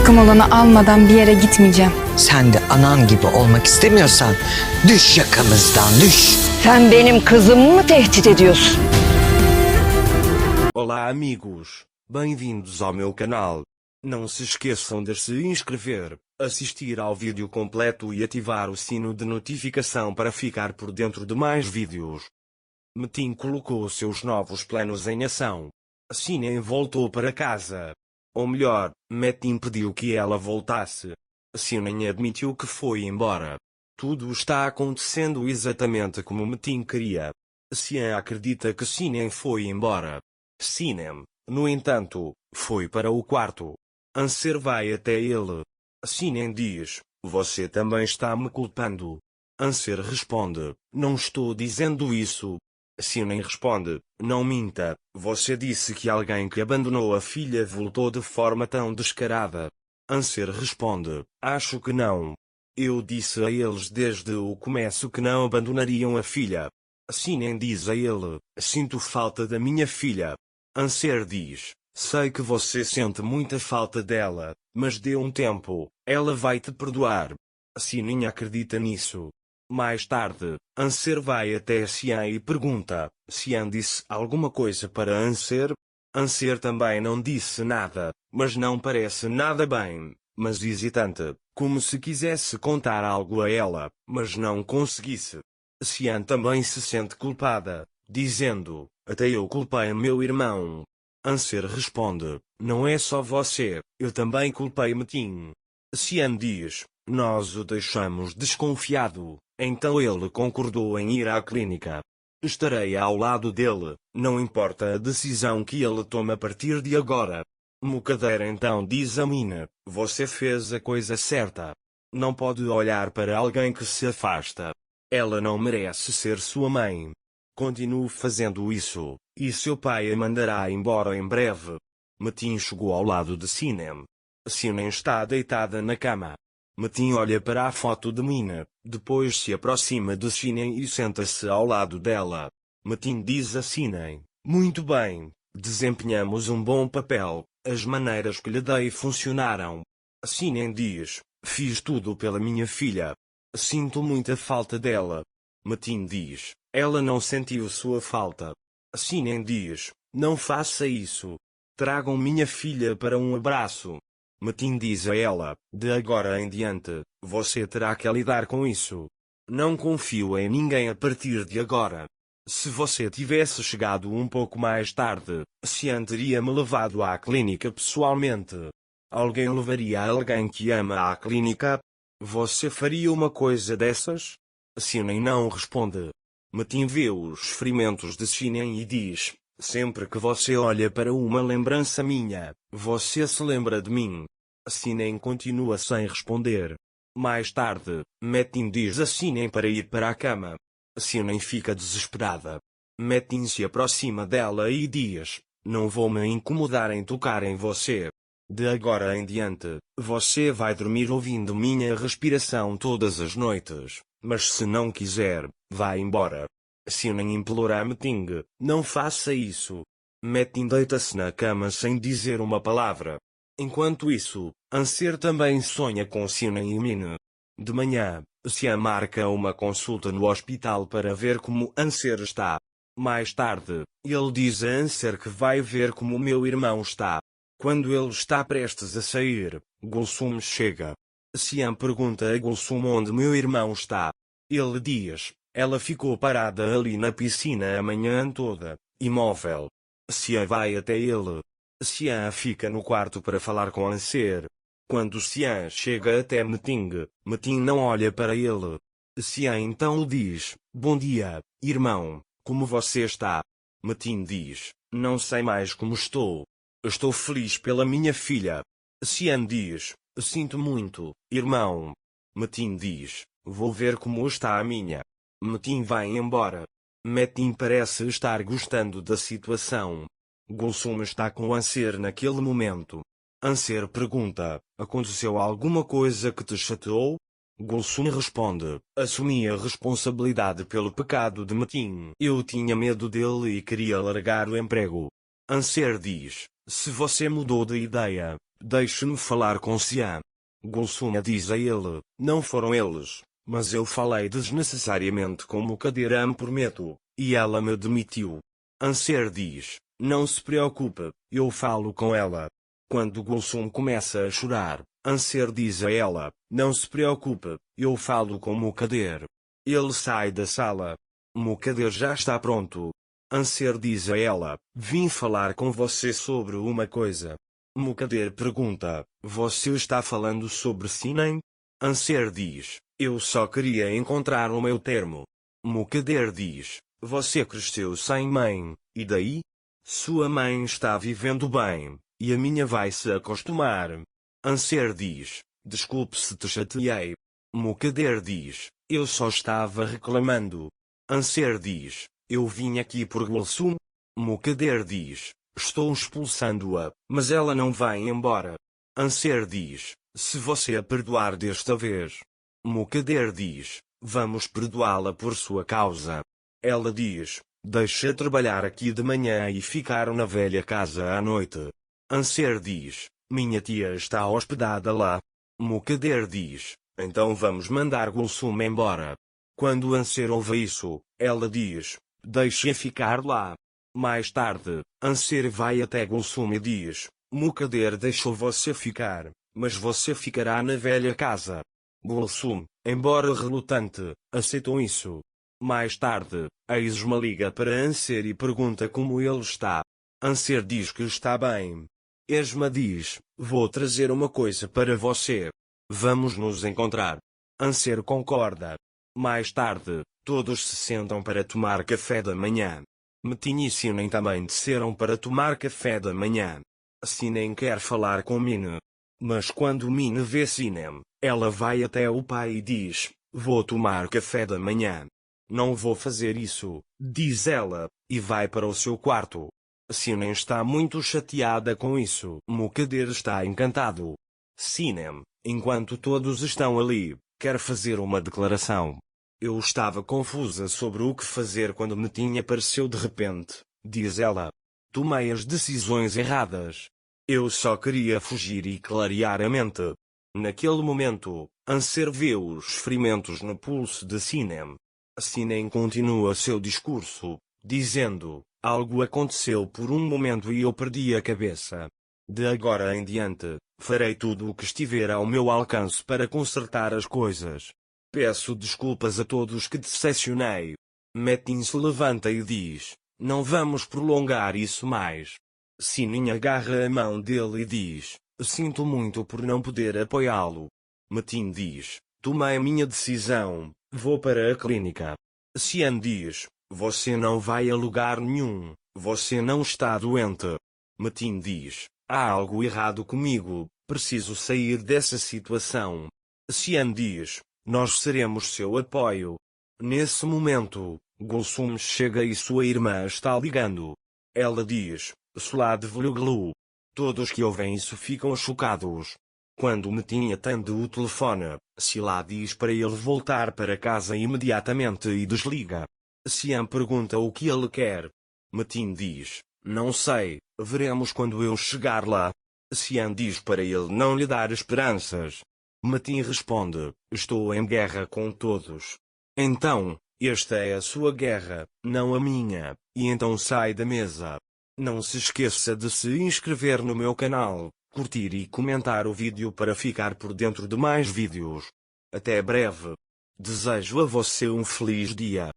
hakkım olanı almadan bir yere gitmeyeceğim. Sen de anan gibi olmak istemiyorsan düş yakamızdan düş. Sen benim kızımı mı tehdit ediyorsun? Olá amigos, bem-vindos ao meu canal. Não se esqueçam de se inscrever, assistir ao vídeo completo e ativar o sino de notificação para ficar por dentro de mais vídeos. Metin colocou seus novos planos em ação. Sinem voltou para casa. Ou melhor, Metin pediu que ela voltasse. Sinem admitiu que foi embora. Tudo está acontecendo exatamente como Metin queria. Sian acredita que Sinem foi embora. Sinem, no entanto, foi para o quarto. Anser vai até ele. Sinem diz: "Você também está me culpando." Anser responde: "Não estou dizendo isso." Sinem responde: "Não minta, você disse que alguém que abandonou a filha voltou de forma tão descarada." Anser responde: "Acho que não. Eu disse a eles desde o começo que não abandonariam a filha." Sinem diz a ele: "Sinto falta da minha filha." Anser diz: "Sei que você sente muita falta dela, mas dê um tempo, ela vai te perdoar." Sinem acredita nisso. Mais tarde, Anser vai até Sian e pergunta: "Sian disse alguma coisa para Anser?" Anser também não disse nada, mas não parece nada bem, mas hesitante, como se quisesse contar algo a ela, mas não conseguisse. Sian também se sente culpada, dizendo: "Até eu culpei meu irmão." Anser responde: "Não é só você, eu também culpei Metin." Sian diz: "Nós o deixamos desconfiado, então ele concordou em ir à clínica. Estarei ao lado dele, não importa a decisão que ele tome a partir de agora." Mukadeira então diz a Mina: "Você fez a coisa certa. Não pode olhar para alguém que se afasta. Ela não merece ser sua mãe. Continue fazendo isso, e seu pai a mandará embora em breve." Metin chegou ao lado de Sinem. Sinem está deitada na cama. Metin olha para a foto de Mina, depois se aproxima de Sinem e senta-se ao lado dela. Metin diz a Sinem: "Muito bem, desempenhamos um bom papel, as maneiras que lhe dei funcionaram." Sinem diz: "Fiz tudo pela minha filha. Sinto muita falta dela." Metin diz: "Ela não sentiu sua falta." Sinem diz: "Não faça isso. Tragam minha filha para um abraço." Metin diz a ela: "De agora em diante, você terá que lidar com isso. Não confio em ninguém a partir de agora. Se você tivesse chegado um pouco mais tarde, Sian teria-me levado à clínica pessoalmente. Alguém levaria alguém que ama à clínica? Você faria uma coisa dessas?" Sinem não responde. Metin vê os ferimentos de Sinem e diz: "Sempre que você olha para uma lembrança minha, você se lembra de mim." Sinem continua sem responder. Mais tarde, Metin diz a Sinem para ir para a cama. Sinem fica desesperada. Metin se aproxima dela e diz: "Não vou me incomodar em tocar em você. De agora em diante, você vai dormir ouvindo minha respiração todas as noites, mas se não quiser, vá embora." Sinem implora a Metin: "Não faça isso." Metin deita-se na cama sem dizer uma palavra. Enquanto isso, Anser também sonha com Sinem e Mina. De manhã, Sian marca uma consulta no hospital para ver como Anser está. Mais tarde, ele diz a Anser que vai ver como meu irmão está. Quando ele está prestes a sair, Gulsum chega. Sian pergunta a Gulsum onde meu irmão está. Ele diz: "Ela ficou parada ali na piscina a manhã toda, imóvel." Sian vai até ele. Sian fica no quarto para falar com Anser. Quando Sian chega até Metin, Metin não olha para ele. Sian então lhe diz: "Bom dia, irmão, como você está?" Metin diz: "Não sei mais como estou. Estou feliz pela minha filha." Sian diz: "Sinto muito, irmão." Metin diz: "Vou ver como está a minha." Metin vai embora. Metin parece estar gostando da situação. Gulsum está com Anser naquele momento. Anser pergunta: "Aconteceu alguma coisa que te chateou?" Gulsum responde: "Assumi a responsabilidade pelo pecado de Metin. Eu tinha medo dele e queria largar o emprego." Anser diz: "Se você mudou de ideia, deixe-me falar com Siam. Gulsum diz a ele, não foram eles, mas eu falei desnecessariamente com Mukadir, prometo, e ela me demitiu. Anser diz, não se preocupe, eu falo com ela. Quando Gulsum começa a chorar, Anser diz a ela, não se preocupe, eu falo com Mukadir. Ele sai da sala. Mukadir já está pronto. Anser diz a ela, vim falar com você sobre uma coisa. Mukadir pergunta, você está falando sobre Sinem? Anser diz, eu só queria encontrar o meu termo. Mukadir diz, você cresceu sem mãe, e daí? Sua mãe está vivendo bem, e a minha vai se acostumar. Anser diz, desculpe se te chateei. Mukadir diz, eu só estava reclamando. Anser diz, eu vim aqui por Gulsum. Mukadir diz, estou expulsando-a, mas ela não vai embora. Anser diz, se você a perdoar desta vez. Mukadir diz, vamos perdoá-la por sua causa. Ela diz, deixa trabalhar aqui de manhã e ficar na velha casa à noite. Anser diz, minha tia está hospedada lá. Mukadir diz, então vamos mandar Gulsum embora. Quando Anser ouve isso, ela diz, deixe-a ficar lá. Mais tarde, Anser vai até Gulsum e diz, Mukadir deixou você ficar, mas você ficará na velha casa. Gulsum, embora relutante, aceitou isso. Mais tarde, a Isma liga para Anser e pergunta como ele está. Anser diz que está bem. Esma diz, vou trazer uma coisa para você. Vamos nos encontrar. Anser concorda. Mais tarde, todos se sentam para tomar café da manhã. Metin e Sinem também desceram para tomar café da manhã. Sinem quer falar com Min. Mas quando Min vê Sinem, ela vai até o pai e diz, vou tomar café da manhã. Não vou fazer isso, diz ela, e vai para o seu quarto. Sinem está muito chateada com isso. Mukadir está encantado. Sinem, enquanto todos estão ali, quer fazer uma declaração. Eu estava confusa sobre o que fazer quando Metin apareceu de repente, diz ela. Tomei as decisões erradas. Eu só queria fugir e clarear a mente. Naquele momento, Anser vê os ferimentos no pulso de Sinem. Sinem continua seu discurso, dizendo, algo aconteceu por um momento e eu perdi a cabeça. De agora em diante, farei tudo o que estiver ao meu alcance para consertar as coisas. Peço desculpas a todos que decepcionei. Metin se levanta e diz, não vamos prolongar isso mais. Sinem agarra a mão dele e diz, sinto muito por não poder apoiá-lo. Metin diz, tomei a minha decisão, vou para a clínica. Siam diz, você não vai a lugar nenhum, você não está doente. Metin diz, há algo errado comigo, preciso sair dessa situação. Siam diz, nós seremos seu apoio. Nesse momento, Gulsum chega e sua irmã está ligando. Ela diz, Slad Vluglu. Todos que ouvem isso ficam chocados. Quando Metin atende o telefone, Sila diz para ele voltar para casa imediatamente e desliga. Siam pergunta o que ele quer. Metin diz, não sei, veremos quando eu chegar lá. Siam diz para ele não lhe dar esperanças. Metin responde, estou em guerra com todos. Então, esta é a sua guerra, não a minha, e então sai da mesa. Não se esqueça de se inscrever no meu canal, curtir e comentar o vídeo para ficar por dentro de mais vídeos. Até breve. Desejo a você um feliz dia.